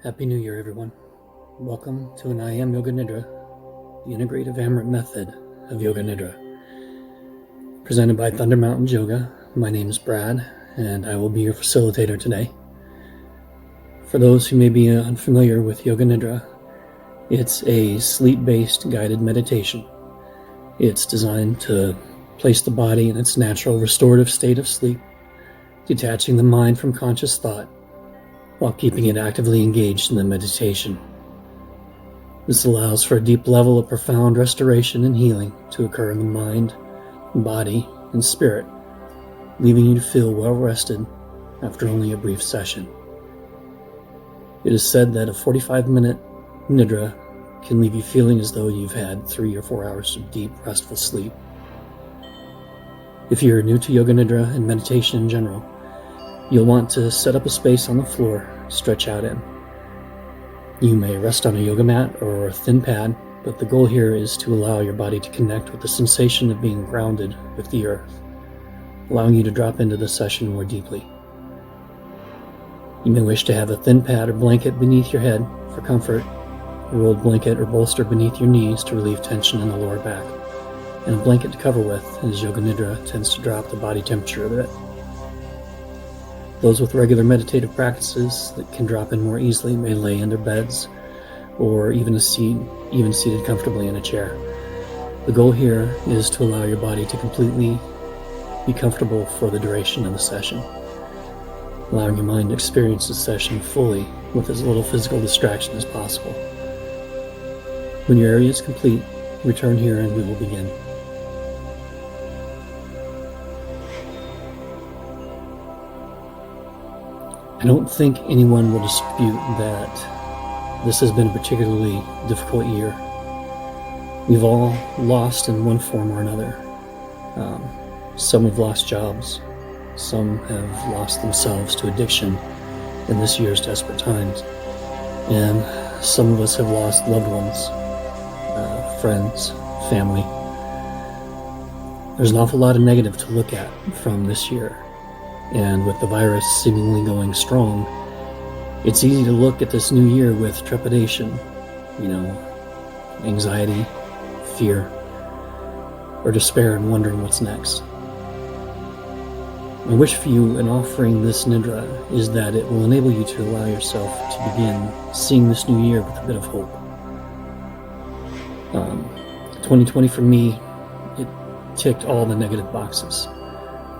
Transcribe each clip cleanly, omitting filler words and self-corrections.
Happy New Year, everyone. Welcome to an I Am Yoga Nidra, the integrative Amrit method of Yoga Nidra. Presented by Thunder Mountains Yoga, my name is Brad, and I will be your facilitator today. For those who may be unfamiliar with Yoga Nidra, it's a sleep-based guided meditation. It's designed to place the body in its natural restorative state of sleep, detaching the mind from conscious thought, while keeping it actively engaged in the meditation. This allows for a deep level of profound restoration and healing to occur in the mind, body, and spirit, leaving you to feel well rested after only a brief session. It is said that a 45-minute Nidra can leave you feeling as though you've had 3 or 4 hours of deep, restful sleep. If you're new to Yoga Nidra and meditation in general, you'll want to set up a space on the floor to stretch out in. You may rest on a yoga mat or a thin pad, but the goal here is to allow your body to connect with the sensation of being grounded with the earth, allowing you to drop into the session more deeply. You may wish to have a thin pad or blanket beneath your head for comfort, a rolled blanket or bolster beneath your knees to relieve tension in the lower back, and a blanket to cover with, as Yoga Nidra tends to drop the body temperature a bit. Those with regular meditative practices that can drop in more easily may lay in their beds or even seated comfortably in a chair. The goal here is to allow your body to completely be comfortable for the duration of the session, allowing your mind to experience the session fully with as little physical distraction as possible. When your area is complete, return here and we will begin. I don't think anyone will dispute that this has been a particularly difficult year. We've all lost in one form or another. Some have lost jobs. Some have lost themselves to addiction in this year's desperate times. And some of us have lost loved ones, friends, family. There's an awful lot of negative to look at from this year. And with the virus seemingly going strong, it's easy to look at this new year with trepidation, anxiety, fear, or despair and wondering what's next. My wish for you in offering this Nidra is that it will enable you to allow yourself to begin seeing this new year with a bit of hope. 2020 for me, it ticked all the negative boxes.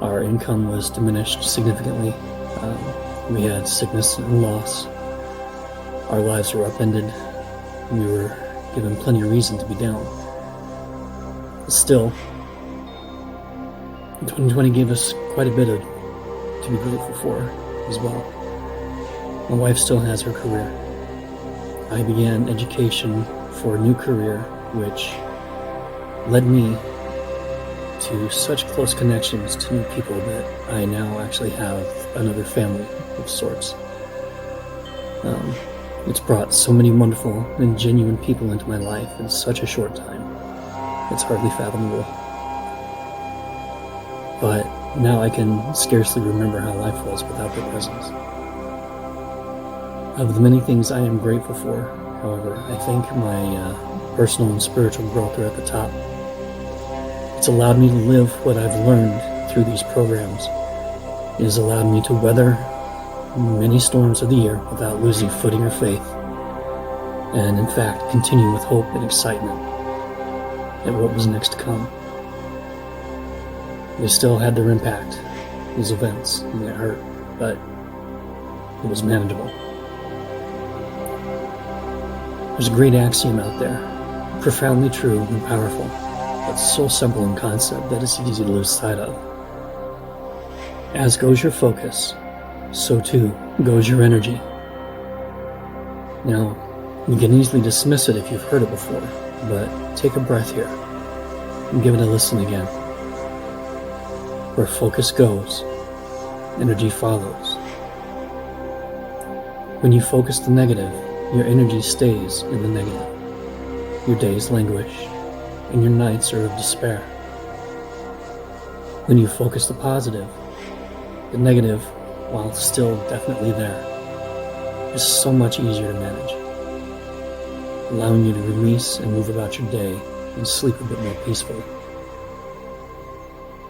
Our income was diminished significantly. We had sickness and loss. Our lives were upended. We were given plenty of reason to be down. Still, 2020 gave us quite a bit to be grateful for as well. My wife still has her career. I began education for a new career, which led me to such close connections to new people that I now actually have another family of sorts. It's brought so many wonderful and genuine people into my life in such a short time. It's hardly fathomable. But now I can scarcely remember how life was without their presence. Of the many things I am grateful for, however, I think my personal and spiritual growth are at the top. It's allowed me to live what I've learned through these programs. It has allowed me to weather many storms of the year without losing footing or faith, and in fact continue with hope and excitement at what was next to come. They still had their impact, these events, and it hurt, but it was manageable. There's a great axiom out there, profoundly true and powerful, but so simple in concept that it's easy to lose sight of. As goes your focus, so too goes your energy. Now, you can easily dismiss it if you've heard it before, but take a breath here and give it a listen again. Where focus goes, energy follows. When you focus the negative, your energy stays in the negative. Your days languish, and your nights are of despair. When you focus the positive, the negative, while still definitely there, is so much easier to manage, allowing you to release and move about your day and sleep a bit more peacefully.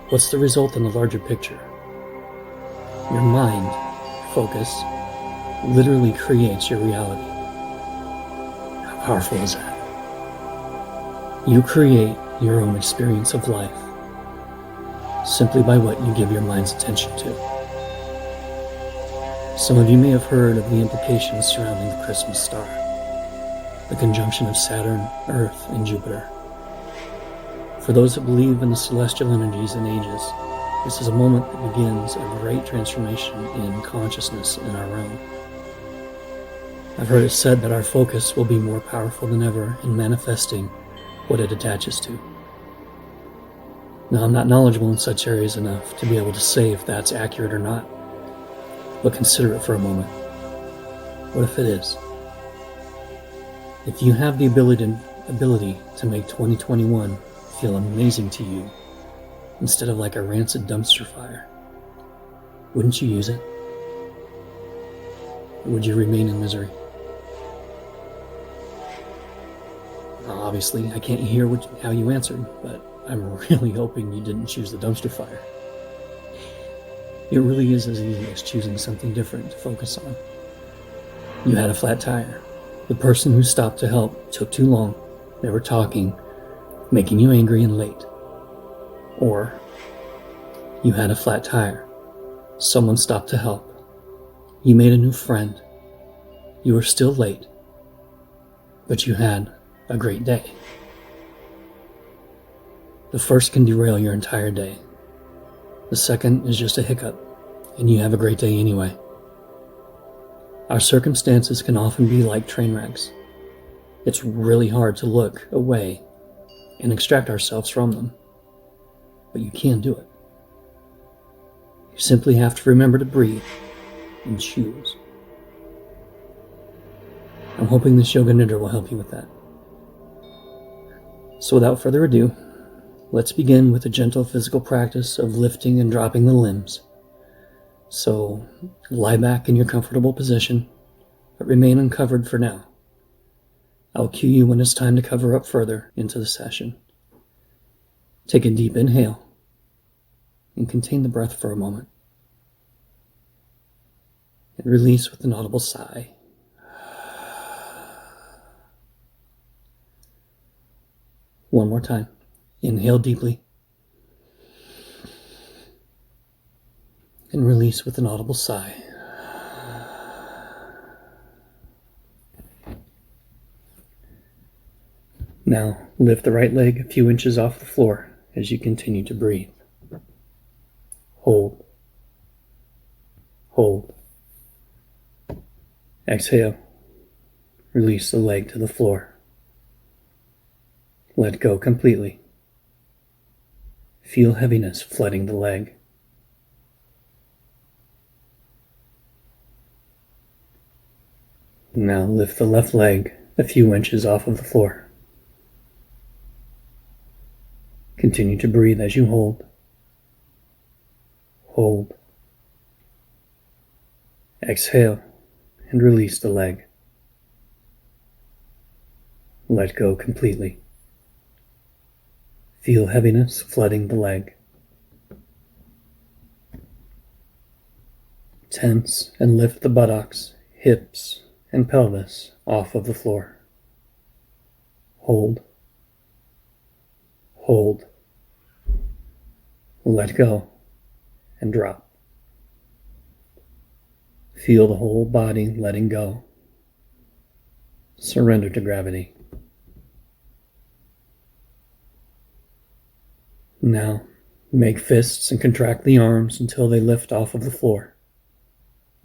What's the result in the larger picture? Your mind, focus, literally creates your reality. How powerful is that? You create your own experience of life simply by what you give your mind's attention to. Some of you may have heard of the implications surrounding the Christmas star, the conjunction of Saturn, Earth, and Jupiter. For those that believe in the celestial energies and ages, this is a moment that begins a great transformation in consciousness in our realm. I've heard it said that our focus will be more powerful than ever in manifesting what it attaches to. Now, I'm not knowledgeable in such areas enough to be able to say if that's accurate or not, but consider it for a moment. What if it is? If you have the ability to make 2021 feel amazing to you, instead of like a rancid dumpster fire, wouldn't you use it? Or would you remain in misery? Now, obviously, I can't hear how you answered, but I'm really hoping you didn't choose the dumpster fire. It really is as easy as choosing something different to focus on. You had a flat tire. The person who stopped to help took too long. They were talking, making you angry and late. Or you had a flat tire. Someone stopped to help. You made a new friend. You were still late, but you had a great day. The first can derail your entire day. The second is just a hiccup, and you have a great day anyway. Our circumstances can often be like train wrecks. It's really hard to look away and extract ourselves from them, but you can do it. You simply have to remember to breathe and choose. I'm hoping this Yoga Nidra will help you with that. So without further ado, let's begin with a gentle physical practice of lifting and dropping the limbs. So lie back in your comfortable position, but remain uncovered for now. I'll cue you when it's time to cover up further into the session. Take a deep inhale and contain the breath for a moment. And release with an audible sigh. One more time. Inhale deeply. And release with an audible sigh. Now, lift the right leg a few inches off the floor as you continue to breathe. Hold. Hold. Exhale. Release the leg to the floor. Let go completely. Feel heaviness flooding the leg. Now lift the left leg a few inches off of the floor. Continue to breathe as you hold. Hold. Exhale and release the leg. Let go completely. Feel heaviness flooding the leg. Tense and lift the buttocks, hips, and pelvis off of the floor. Hold. Hold. Let go and drop. Feel the whole body letting go. Surrender to gravity. Now, make fists and contract the arms until they lift off of the floor.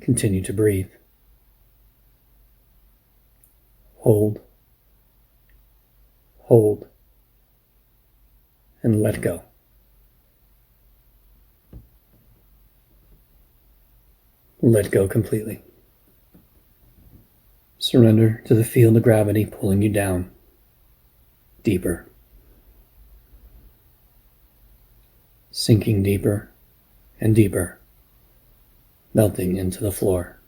Continue to breathe. Hold. Hold. And let go. Let go completely. Surrender to the field of gravity pulling you down, deeper. Sinking deeper and deeper, melting into the floor.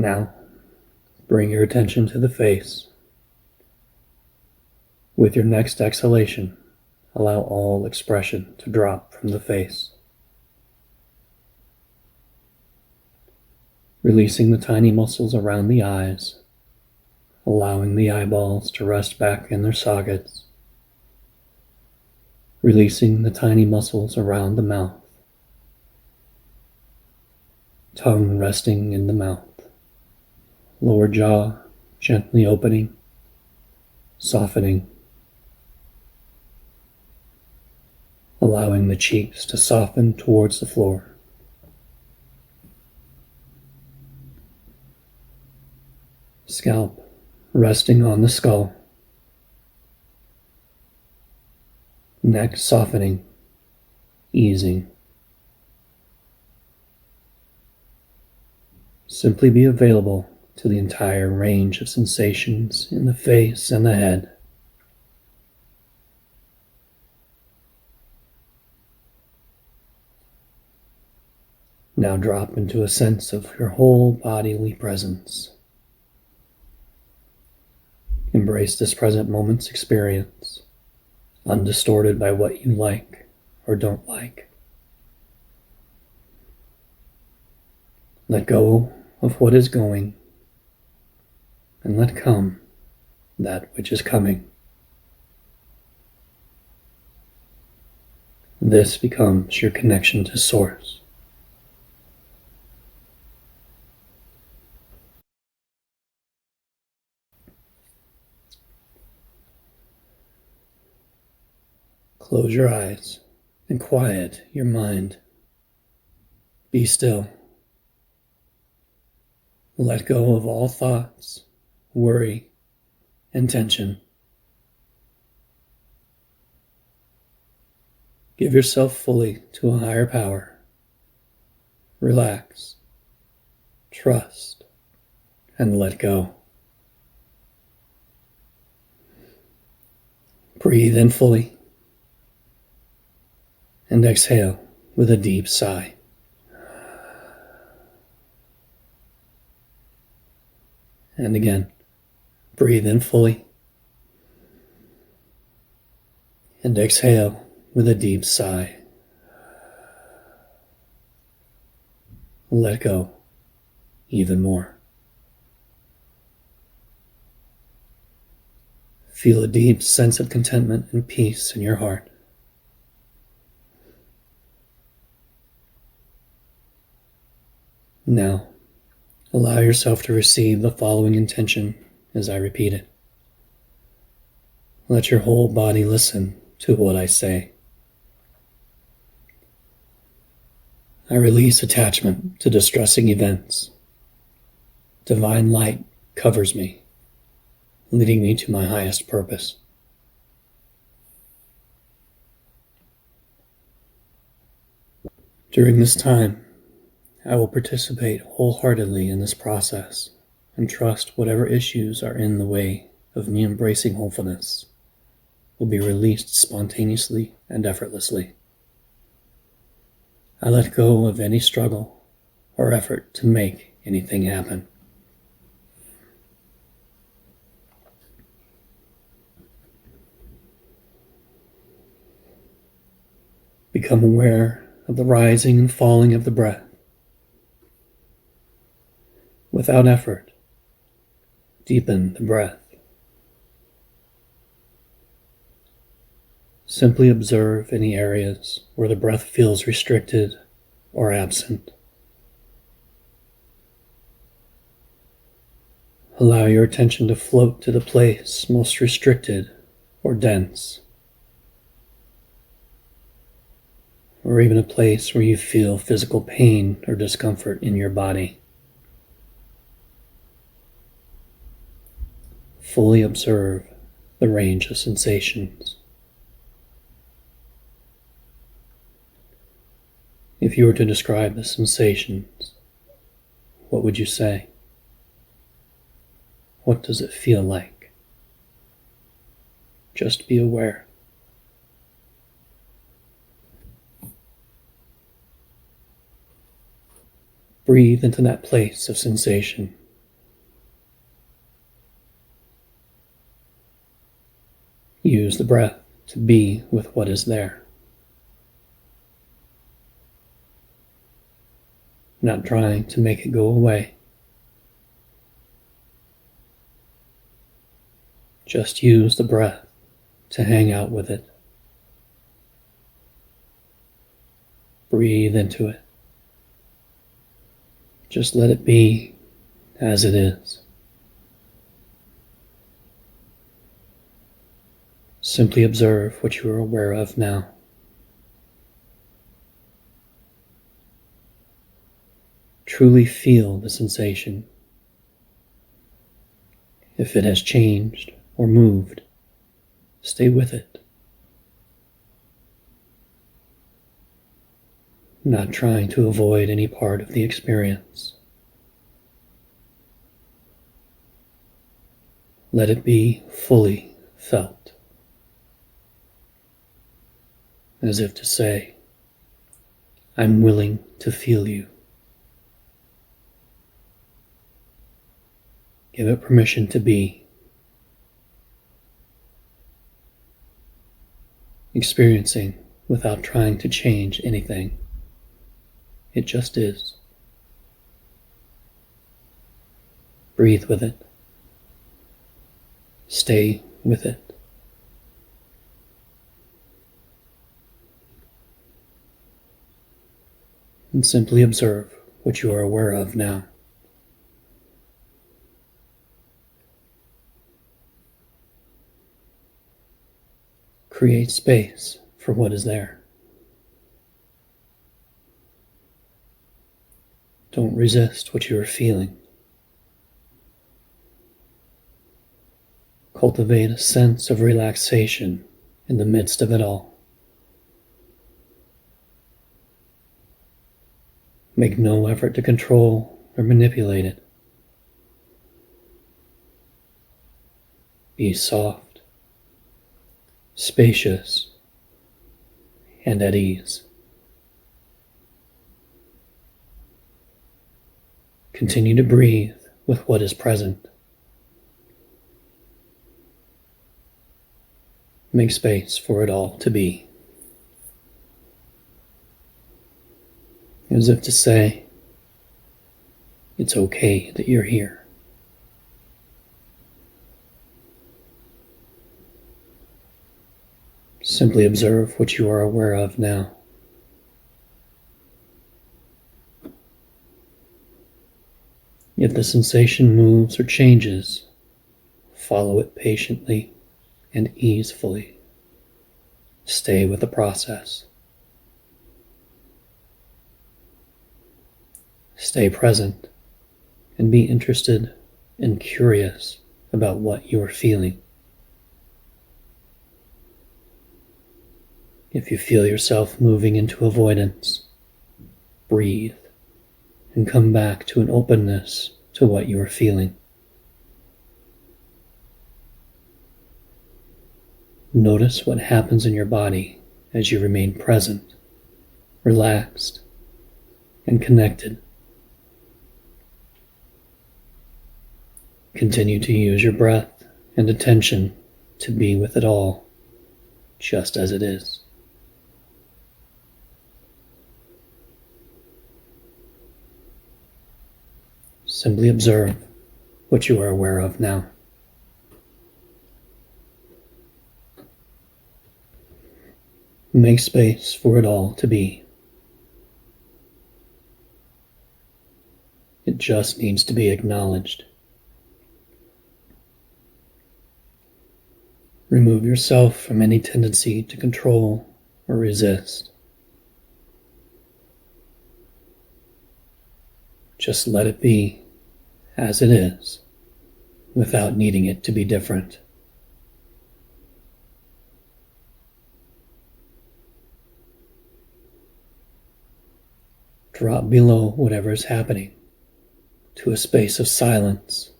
Now, bring your attention to the face. With your next exhalation, allow all expression to drop from the face. Releasing the tiny muscles around the eyes, allowing the eyeballs to rest back in their sockets. Releasing the tiny muscles around the mouth. Tongue resting in the mouth. Lower jaw gently opening, softening. Allowing the cheeks to soften towards the floor. Scalp resting on the skull. Neck softening, easing. Simply be available to the entire range of sensations in the face and the head. Now drop into a sense of your whole bodily presence. Embrace this present moment's experience, undistorted by what you like or don't like. Let go of what is going, and let come that which is coming. This becomes your connection to Source. Close your eyes and quiet your mind. Be still. Let go of all thoughts, worry, and tension. Give yourself fully to a higher power. Relax, trust, and let go. Breathe in fully and exhale with a deep sigh. And again, breathe in fully and exhale with a deep sigh. Let go even more. Feel a deep sense of contentment and peace in your heart. Now, allow yourself to receive the following intention as I repeat it. Let your whole body listen to what I say. I release attachment to distressing events. Divine light covers me, leading me to my highest purpose. During this time, I will participate wholeheartedly in this process and trust whatever issues are in the way of me embracing wholefulness will be released spontaneously and effortlessly. I let go of any struggle or effort to make anything happen. Become aware of the rising and falling of the breath. Without effort, deepen the breath. Simply observe any areas where the breath feels restricted or absent. Allow your attention to float to the place most restricted or dense, or even a place where you feel physical pain or discomfort in your body. Fully observe the range of sensations. If you were to describe the sensations, what would you say? What does it feel like? Just be aware. Breathe into that place of sensation Use the breath to be with what is there, not trying to make it go away. Just use the breath to hang out with it. Breathe into it. Just let it be as it is. Simply observe what you are aware of now. Truly feel the sensation. If it has changed or moved, stay with it. Not trying to avoid any part of the experience. Let it be fully felt, as if to say, I'm willing to feel you. Give it permission to be. Experiencing without trying to change anything. It just is. Breathe with it. Stay with it. And simply observe what you are aware of now. Create space for what is there. Don't resist what you are feeling. Cultivate a sense of relaxation in the midst of it all. Make no effort to control or manipulate it. Be soft, spacious, and at ease. Continue to breathe with what is present. Make space for it all to be. As if to say, it's okay that you're here. Simply observe what you are aware of now. If the sensation moves or changes, follow it patiently and easefully. Stay with the process. Stay present and be interested and curious about what you are feeling. If you feel yourself moving into avoidance, breathe and come back to an openness to what you are feeling. Notice what happens in your body as you remain present, relaxed, and connected. Continue to use your breath and attention to be with it all, just as it is. Simply observe what you are aware of now. Make space for it all to be. It just needs to be acknowledged. Remove yourself from any tendency to control or resist. Just let it be as it is, without needing it to be different. Drop below whatever is happening to a space of silence.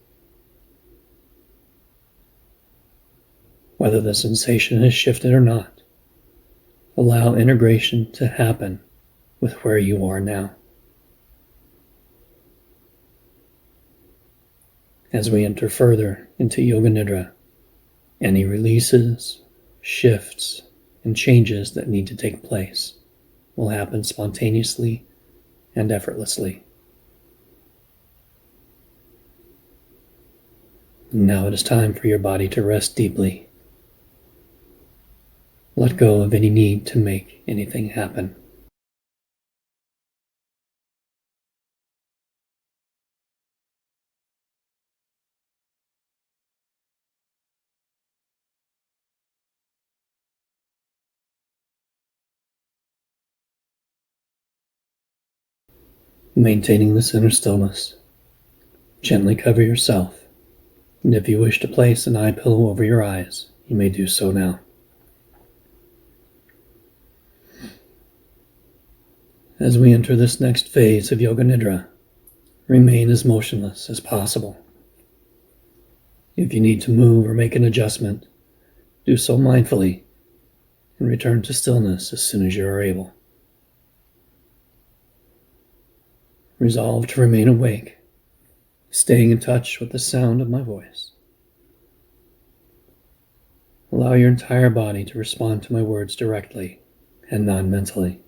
Whether the sensation has shifted or not, allow integration to happen with where you are now. As we enter further into Yoga Nidra, any releases shifts, and changes that need to take place will happen spontaneously and effortlessly. Now it is time for your body to rest deeply. Let go of any need to make anything happen. Maintaining this inner stillness, gently cover yourself, and if you wish to place an eye pillow over your eyes, you may do so now. As we enter this next phase of Yoga Nidra, remain as motionless as possible. If you need to move or make an adjustment, do so mindfully and return to stillness as soon as you are able. Resolve to remain awake, staying in touch with the sound of my voice. Allow your entire body to respond to my words directly and non-mentally.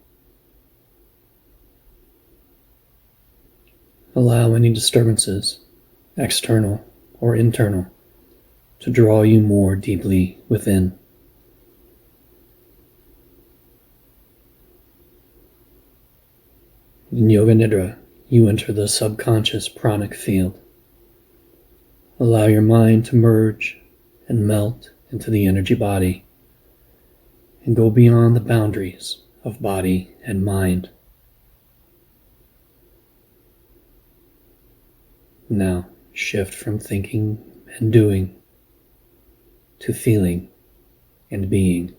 Allow any disturbances, external or internal, to draw you more deeply within. In Yoga Nidra, you enter the subconscious pranic field. Allow your mind to merge and melt into the energy body and go beyond the boundaries of body and mind. Now shift from thinking and doing to feeling and being.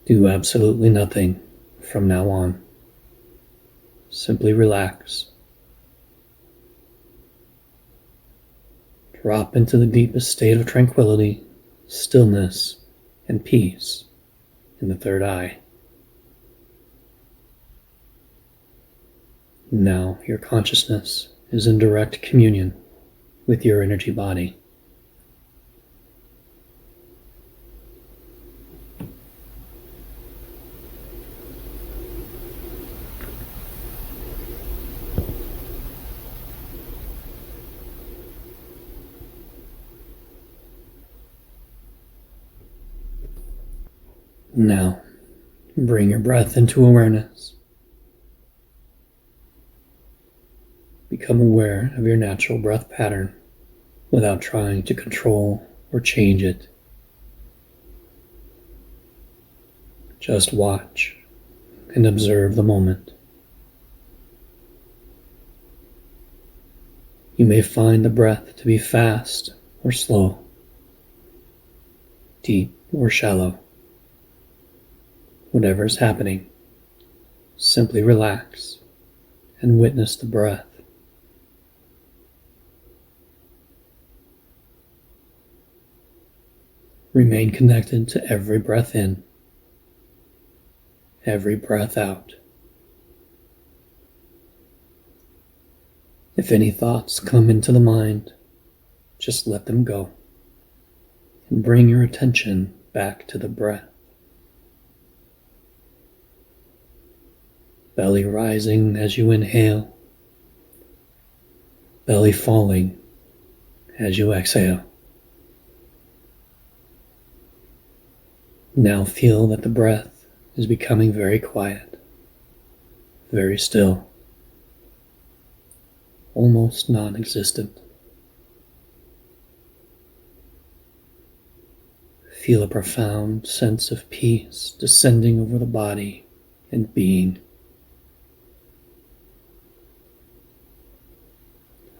Do absolutely nothing from now on. Simply relax. Drop into the deepest state of tranquility, stillness, and peace in the third eye. Now your consciousness is in direct communion with your energy body. Now, bring your breath into awareness. Become aware of your natural breath pattern without trying to control or change it. Just watch and observe the moment. You may find the breath to be fast or slow, deep or shallow. Whatever is happening, simply relax and witness the breath. Remain connected to every breath in, every breath out. If any thoughts come into the mind, just let them go and bring your attention back to the breath. Belly rising as you inhale, belly falling as you exhale. Now feel that the breath is becoming very quiet, very still, almost non-existent. Feel a profound sense of peace descending over the body and being.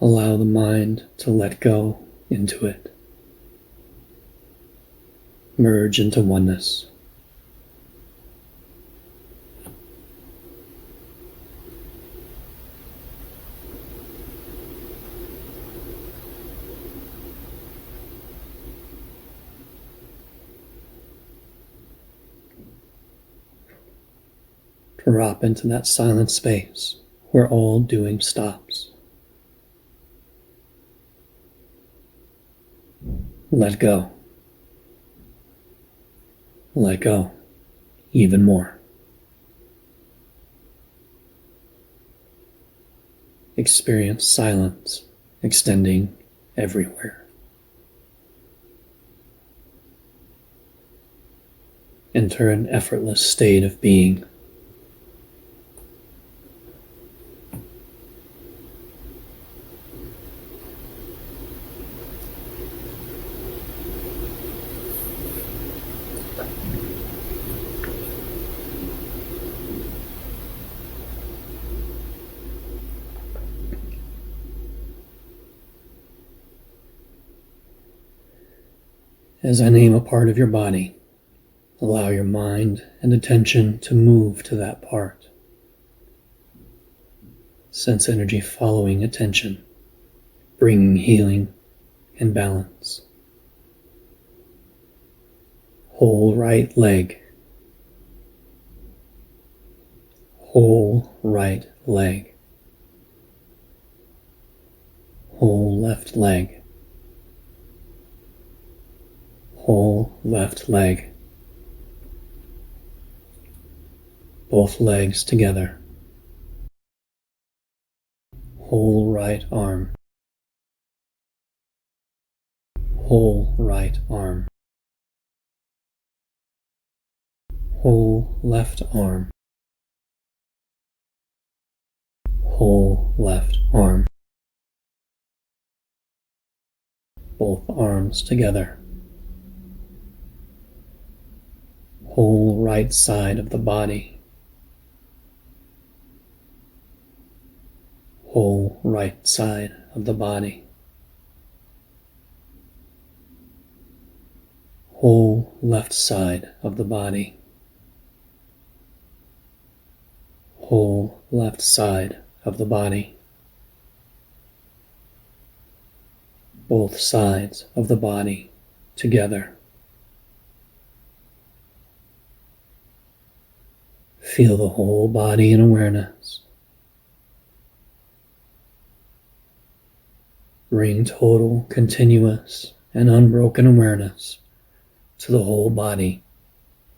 Allow the mind to let go into it. Merge into oneness. Drop into that silent space where all doing stops. Let go. Let go even more. Experience silence extending everywhere. Enter an effortless state of being. As I name a part of your body, allow your mind and attention to move to that part. Sense energy following attention, bringing healing and balance. Whole right leg. Whole right leg. Whole left leg. Whole left leg. Both legs together. Whole right arm. Whole right arm. Whole left arm. Whole left arm. Both arms together. Whole right side of the body. Whole right side of the body. Whole left side of the body. Whole left side of the body. Both sides of the body together. Feel the whole body in awareness. Bring total, continuous, and unbroken awareness to the whole body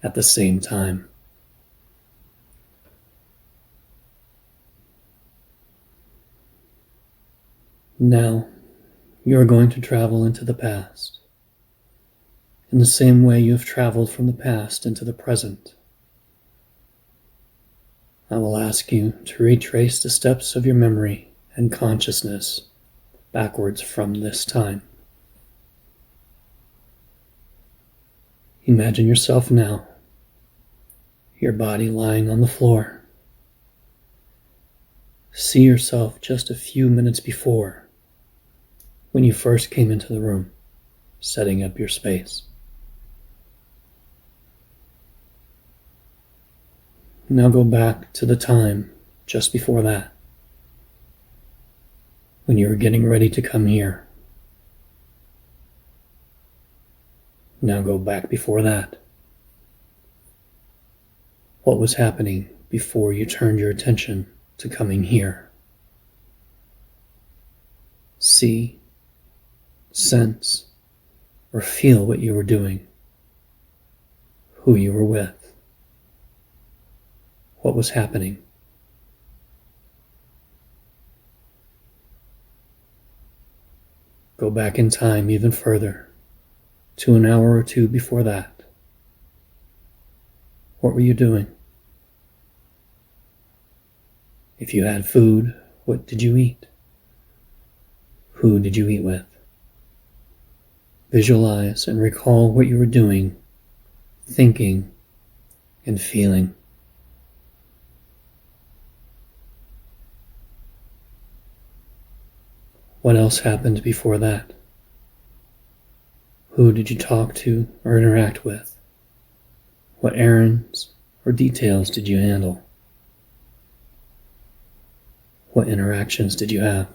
at the same time. Now, you are going to travel into the past, in the same way you have traveled from the past into the present. I will ask you to retrace the steps of your memory and consciousness backwards from this time. Imagine yourself now, your body lying on the floor. See yourself just a few minutes before, when you first came into the room, setting up your space. Now go back to the time just before that, when you were getting ready to come here. Now go back before that. What was happening before you turned your attention to coming here? See, sense, or feel what you were doing, who you were with, what was happening. Go back in time even further, to an hour or two before that. What were you doing? If you had food, what did you eat? Who did you eat with? Visualize and recall what you were doing, thinking, and feeling. What else happened before that? Who did you talk to or interact with? What errands or details did you handle? What interactions did you have?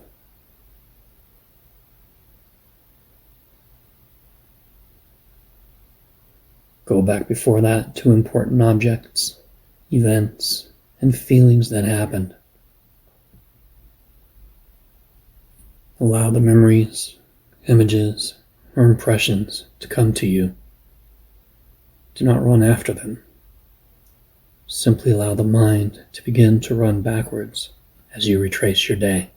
Go back before that to important objects, events, and feelings that happened. Allow the memories, images, or impressions to come to you, do not run after them. Simply allow the mind to begin to run backwards as you retrace your day.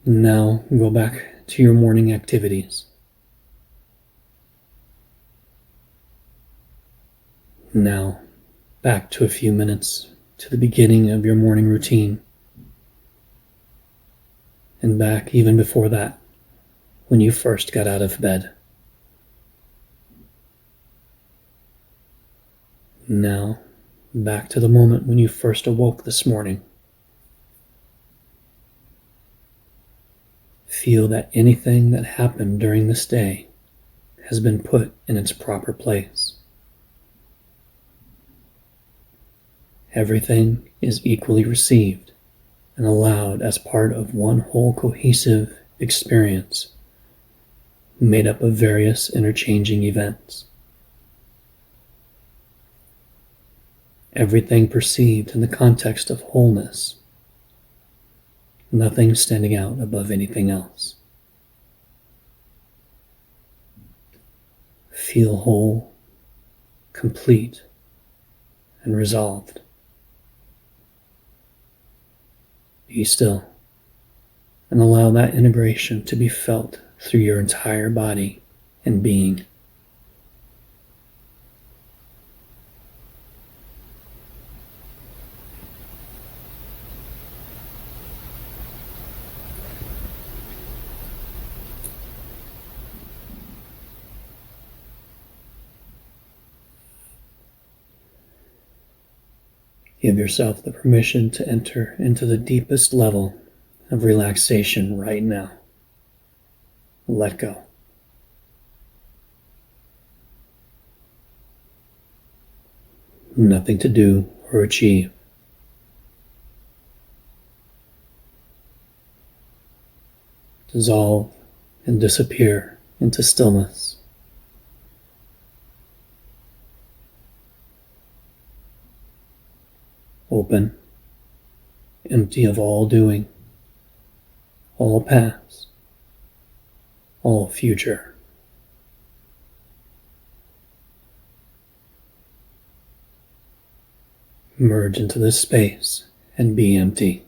Now go back to your morning activities. Now back to a few minutes to the beginning of your morning routine, and back even before that, when you first got out of bed. Now back to the moment when you first awoke this morning. Feel that anything that happened during this day has been put in its proper place. Everything is equally received and allowed as part of one whole cohesive experience made up of various interchanging events. Everything perceived in the context of wholeness, nothing standing out above anything else. Feel whole, complete, and resolved. Be still and allow that integration to be felt through your entire body and being. Give yourself the permission to enter into the deepest level of relaxation right now. Let go. Nothing to do or achieve. Dissolve and disappear into stillness. Open, empty of all doing, all past, all future. Merge into this space and be empty.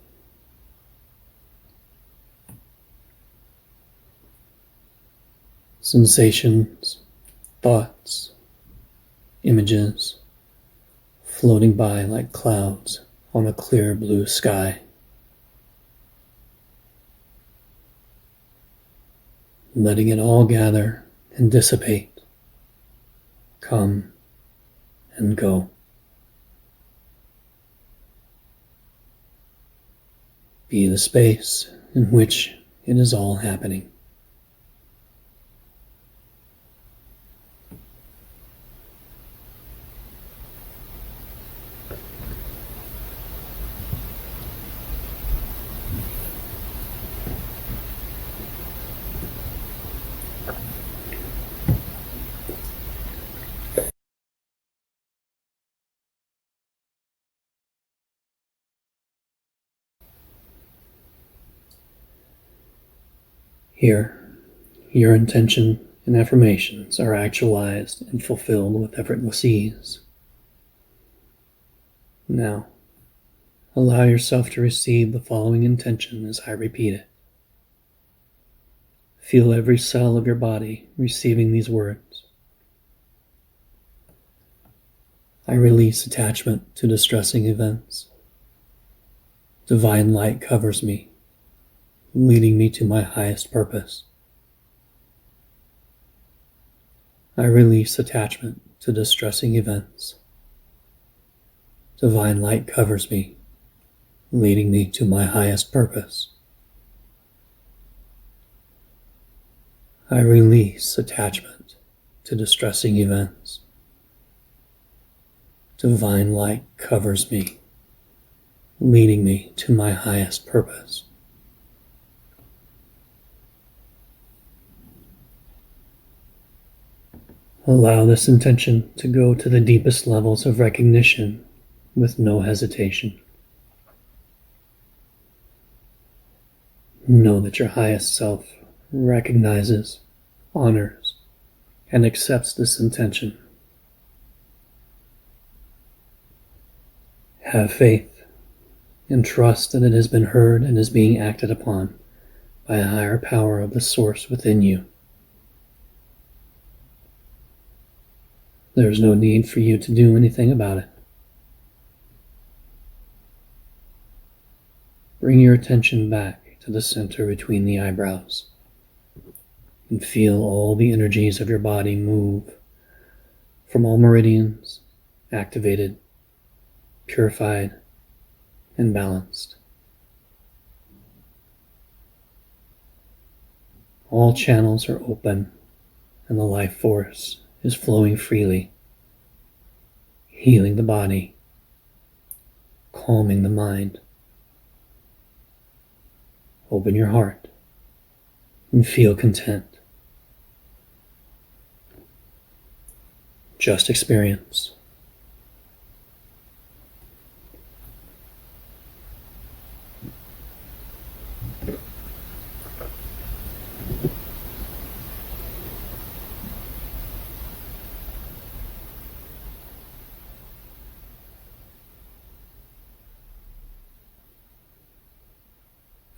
Sensations, thoughts, images, floating by like clouds on a clear blue sky. Letting it all gather and dissipate, come and go. Be the space in which it is all happening. Here, your intention and affirmations are actualized and fulfilled with effortless ease. Now, allow yourself to receive the following intention as I repeat it. Feel every cell of your body receiving these words. I release attachment to distressing events. Divine light covers me, leading me to my highest purpose. I release attachment to distressing events. Divine light covers me, leading me to my highest purpose. I release attachment to distressing events. Divine light covers me, leading me to my highest purpose. Allow this intention to go to the deepest levels of recognition with no hesitation. Know that your highest self recognizes, honors, and accepts this intention. Have faith and trust that it has been heard and is being acted upon by a higher power of the source within you. There is no need for you to do anything about it. Bring your attention back to the center between the eyebrows and feel all the energies of your body move from all meridians, activated, purified, and balanced. All channels are open and the life force is flowing freely, healing the body, calming the mind. Open your heart and feel content. Just experience.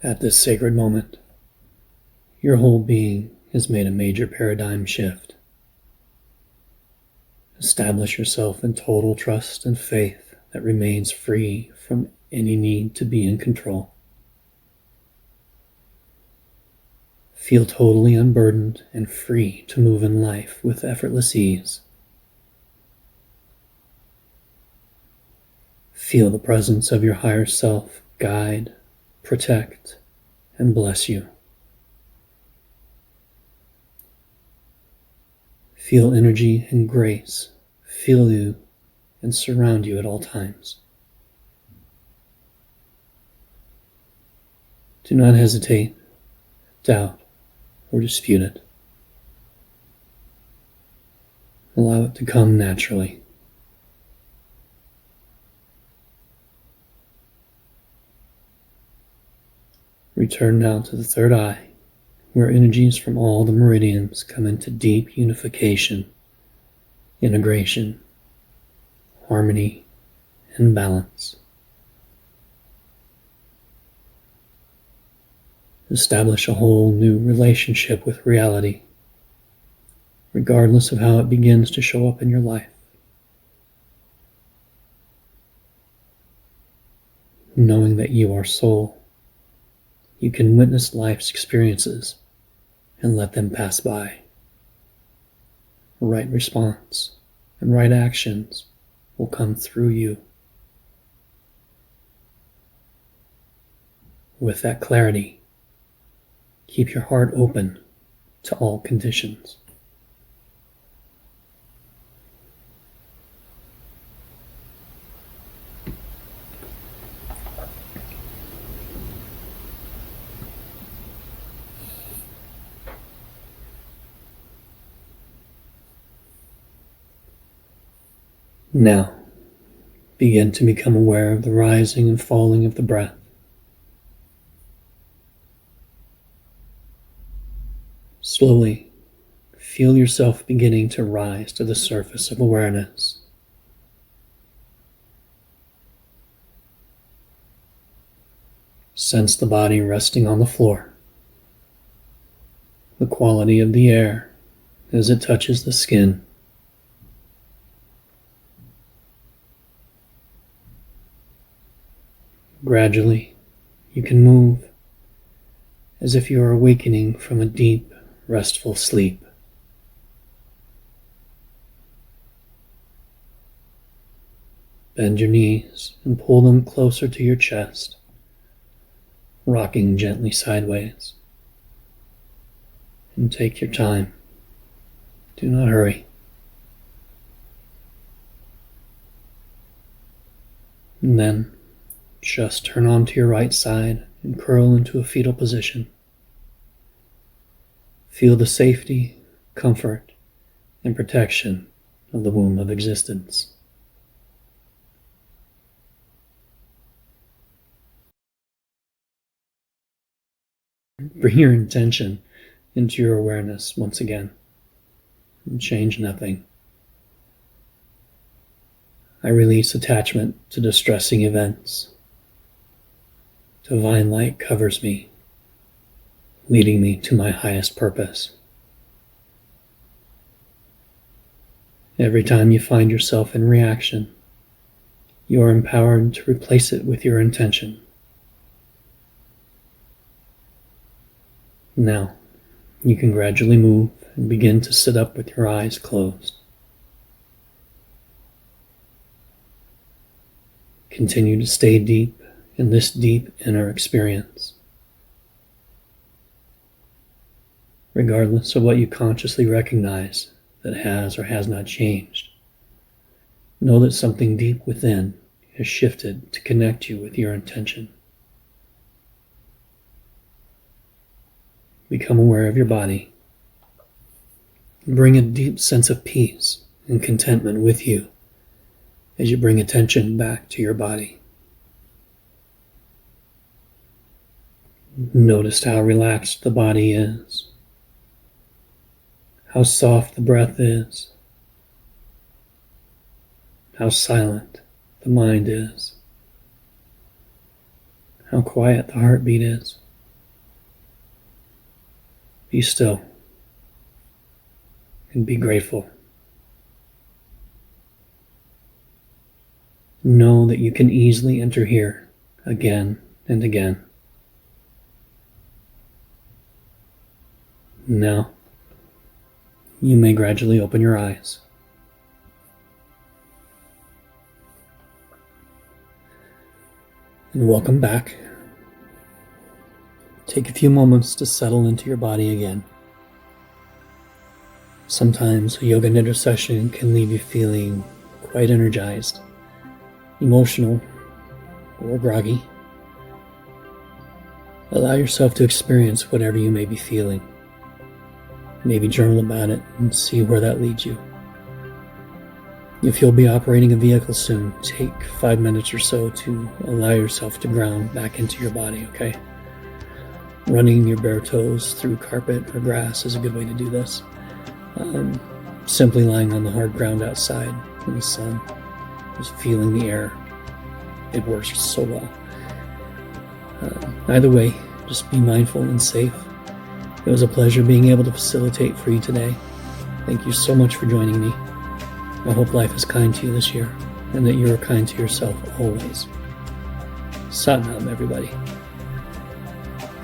At this sacred moment, your whole being has made a major paradigm shift. Establish yourself in total trust and faith that remains free from any need to be in control. Feel totally unburdened and free to move in life with effortless ease. Feel the presence of your higher self guide, protect, and bless you. Feel energy and grace fill you and surround you at all times. Do not hesitate, doubt, or dispute it. Allow it to come naturally. Return now to the third eye, where energies from all the meridians come into deep unification, integration, harmony, and balance. Establish a whole new relationship with reality, regardless of how it begins to show up in your life. Knowing that you are soul, you can witness life's experiences and let them pass by. Right response and right actions will come through you. With that clarity, keep your heart open to all conditions. Now, begin to become aware of the rising and falling of the breath. Slowly, feel yourself beginning to rise to the surface of awareness. Sense the body resting on the floor, the quality of the air as it touches the skin. Gradually, you can move as if you are awakening from a deep, restful sleep. Bend your knees and pull them closer to your chest, rocking gently sideways. And take your time. Do not hurry. And then just turn onto your right side and curl into a fetal position. Feel the safety, comfort, and protection of the womb of existence. Bring your intention into your awareness once again. And change nothing. I release attachment to distressing events. Divine light covers me, leading me to my highest purpose. Every time you find yourself in reaction, you are empowered to replace it with your intention. Now, you can gradually move and begin to sit up with your eyes closed. Continue to stay deep in this deep inner experience. Regardless of what you consciously recognize that has or has not changed, know that something deep within has shifted to connect you with your intention. Become aware of your body. Bring a deep sense of peace and contentment with you as you bring attention back to your body. Notice how relaxed the body is, how soft the breath is, how silent the mind is, how quiet the heartbeat is. Be still and be grateful. Know that you can easily enter here again and again. Now, you may gradually open your eyes. And welcome back. Take a few moments to settle into your body again. Sometimes a Yoga Nidra session can leave you feeling quite energized, emotional, or groggy. Allow yourself to experience whatever you may be feeling. Maybe journal about it and see where that leads you. If you'll be operating a vehicle soon, take 5 minutes or so to allow yourself to ground back into your body, okay? Running your bare toes through carpet or grass is a good way to do this. Simply lying on the hard ground outside in the sun, just feeling the air. It works so well. Either way, just be mindful and safe. It was a pleasure being able to facilitate for you today. Thank you so much for joining me. I hope life is kind to you this year, and that you are kind to yourself always. Sat Nam, everybody.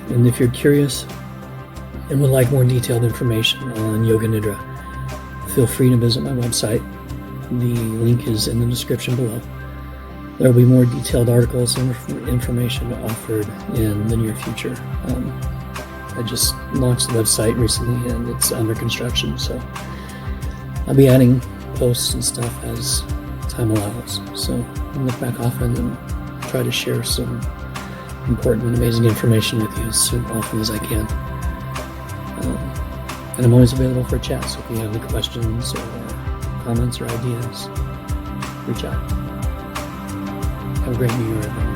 And if you're curious and would like more detailed information on Yoga Nidra, feel free to visit my website. The link is in the description below. There will be more detailed articles and information offered in the near future. I just launched the website recently and it's under construction, so I'll be adding posts and stuff as time allows. So I'll look back often and try to share some important and amazing information with you as often as I can. And I'm always available for a chat, so if you have any questions or comments or ideas, reach out. Have a great New Year, everyone.